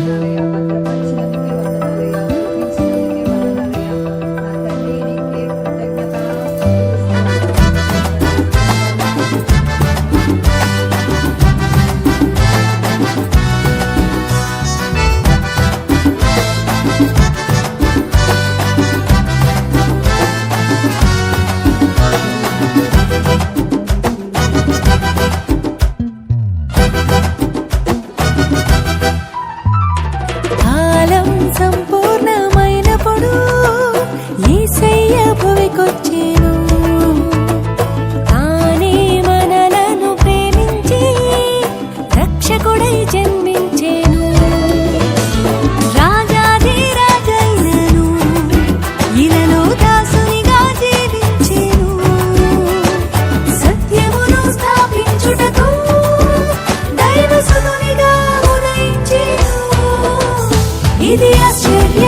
వందనాలయ్యా. భద్రపరిచినందుకే వందనాలయ్యా. విడిపించినందుకే వందనాలయ్యా. నా తండ్రి నీకే కృతజ్ఞత. కాలం సంపూర్ణమైనప్పుడు యేసయ్య భువికొచ్చెను. తానే మనలను ప్రేమించి రక్షకుడై జన్మించెను. రాజాధిరాజైనను ఇలలో దాసునిగా జీవించెను. సత్యమును స్థాపించుటకు దైవసుతునిగా ఉదయించెను. ఇది ఆశ్చర్య